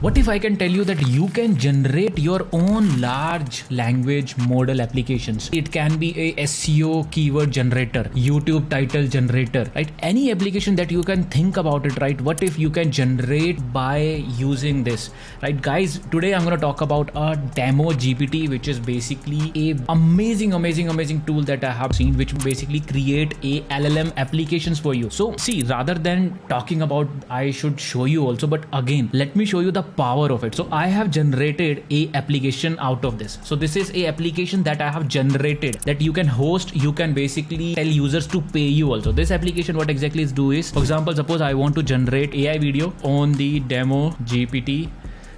What if I can tell you that you can generate your own large language model applications? It can be a SEO keyword generator, YouTube title generator, right? Any application that you can think about it, right? What if you can generate by using this, right? Guys, today I'm going to talk about a demo GPT, which is basically a amazing tool that I have seen, which basically create a LLM applications for you. So see, rather than talking about, I should show you also, but again, let me show you the power of it. So I have generated a application out of this. So this is a application that I have generated that you can host. You can basically tell users to pay you also. This application, what exactly is do is, for example, suppose I want to generate AI video on the demo GPT,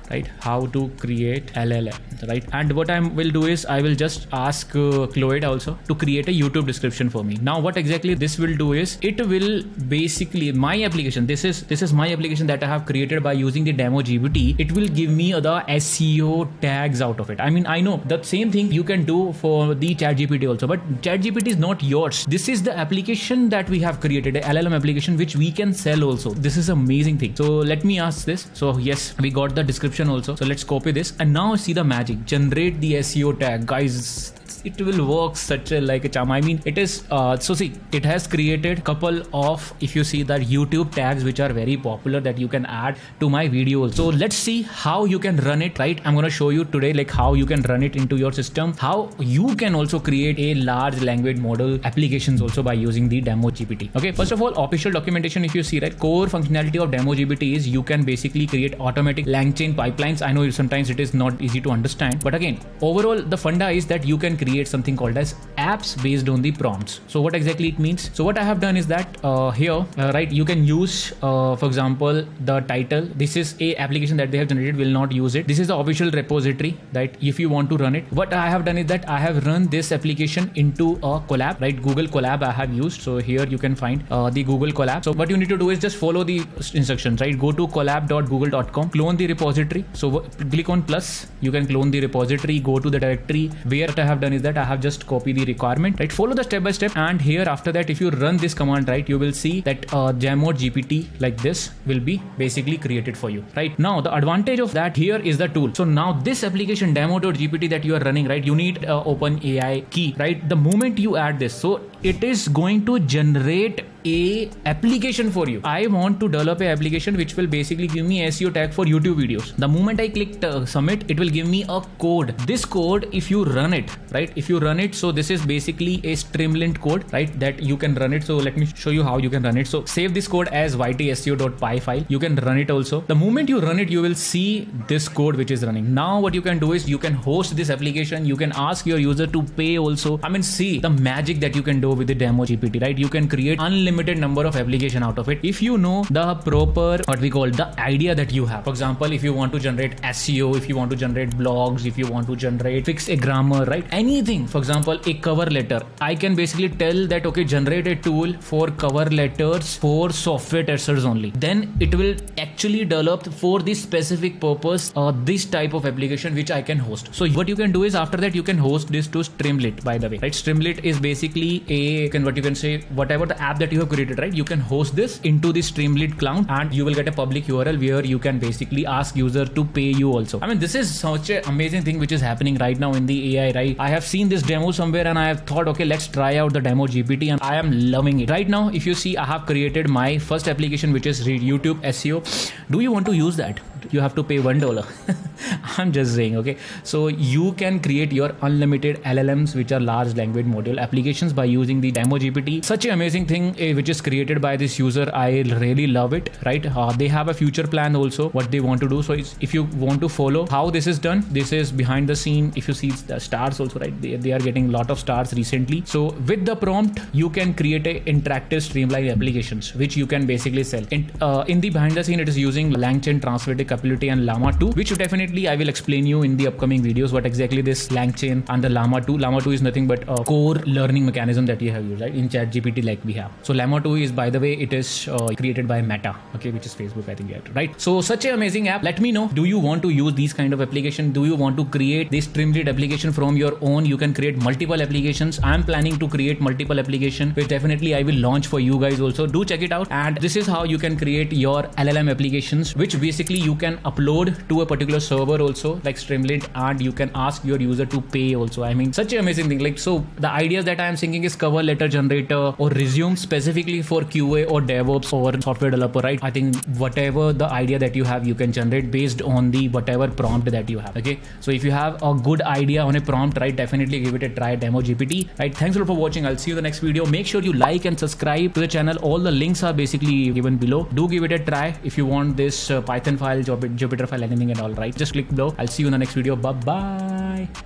right? How to create LLM, right? And what I will do is I will just ask Cloyd also to create a YouTube description for me. Now what exactly this will do is it will basically, my application, this is my application that I have created by using the demo GPT. It will give me the SEO tags out of it. I mean, I know the same thing you can do for the ChatGPT also, but ChatGPT is not yours. This is the application that we have created, a LLM application which we can sell also. This is amazing thing. So let me ask this. So yes, we got the description also. So let's copy this and now see the magic. Generate the SEO tag, guys. It will work such a like a charm. I mean, it is so see, it has created couple of, if you see that YouTube tags which are very popular that you can add to my videos. So let's see how you can run it, right? I'm gonna show you today like how you can run it into your system, how you can also create a large language model applications also by using the demo GPT. Okay, first of all, official documentation, if you see, right, core functionality of demo GPT is you can basically create automatic LangChain pipelines. I know sometimes it is not easy to understand, but again, overall the funda is that you can create something called as apps based on the prompts. So what exactly it means? So what I have done is that here, right, you can use, for example, the title. This is a application that they have generated, will not use it. This is the official repository, right? If you want to run it, what I have done is that I have run this application into a Colab, right? Google Colab I have used. So here you can find the Google Colab. So what you need to do is just follow the instructions, right? Go to colab.google.com, clone the repository. So click on plus, you can clone the repository, go to the directory. Where what I have done is that I have just copied the requirement, right? Follow the step by step, and here after that, if you run this command, right, you will see that Jamod GPT like this will be basically created for you, right? Now the advantage of that here is the tool. So now this application demo.gpt that you are running, right, you need OpenAI key, right? The moment you add this, so it is going to generate a application for you. I want to develop a application which will basically give me SEO tag for YouTube videos. The moment I click submit, it will give me a code. This code, if you run it, right, if you run it, so this is basically a Streamlit code, right, that you can run it. So let me show you how you can run it. So save this code as ytseo.py file. You can run it also. The moment you run it, you will see this code which is running. Now what you can do is you can host this application. You can ask your user to pay also. I mean, see the magic that you can do with the demo GPT, right? You can create unlimited number of application out of it if you know the proper, what we call, the idea that you have. For example, if you want to generate SEO, if you want to generate blogs, if you want to generate, fix a grammar, right, anything. For example, a cover letter, I can basically tell that, okay, generate a tool for cover letters for software testers only. Then it will actually develop for this specific purpose this type of application which I can host. So what you can do is after that you can host this to Streamlit, by the way, right? Streamlit is basically a, what you can say, whatever the app that you have created, right, you can host this into the Streamlit cloud and you will get a public URL where you can basically ask user to pay you also. I mean, this is such an amazing thing which is happening right now in the AI, right? I have seen this demo somewhere and I have thought, okay, let's try out the demo GPT, and I am loving it. Right now, if you see, I have created my first application which is YouTube SEO. Do you want to use that? You have to pay $1. I'm just saying, okay. So you can create your unlimited LLMs, which are large language model applications, by using the demo GPT. Such an amazing thing which is created by this user. I really love it, right? They have a future plan also, what they want to do. So if you want to follow how this is done, this is behind the scene. If you see the stars also, right, they are getting a lot of stars recently. So with the prompt, you can create a interactive streamlined applications which you can basically sell. In the behind the scene, it is using LangChain, Transformative Capability, and Llama 2, which definitely I will will explain you in the upcoming videos what exactly this LangChain and the Llama 2. Llama 2 is nothing but a core learning mechanism that you have used, right, in ChatGPT like we have. So Llama 2 is, by the way, it is created by Meta, okay, which is Facebook, I think, yeah, right? So such an amazing app. Let me know, do you want to use these kind of application? Do you want to create this Streamlit application from your own? You can create multiple applications. I'm planning to create multiple application, which definitely I will launch for you guys also. Do check it out. And this is how you can create your LLM applications, which basically you can upload to a particular server also, like Streamlit, and you can ask your user to pay also. I mean, such an amazing thing. Like, so the ideas that I am thinking is cover letter generator or resume specifically for QA or DevOps or software developer, right? I think whatever the idea that you have, you can generate based on the whatever prompt that you have. Okay, so if you have a good idea on a prompt, right, definitely give it a try, Demo GPT, right? Thanks a lot for watching. I'll see you in the next video. Make sure you like and subscribe to the channel. All the links are basically given below. Do give it a try if you want this Python file, Jupyter file, anything and all, right? Just click below. I'll see you in the next video. Bye bye.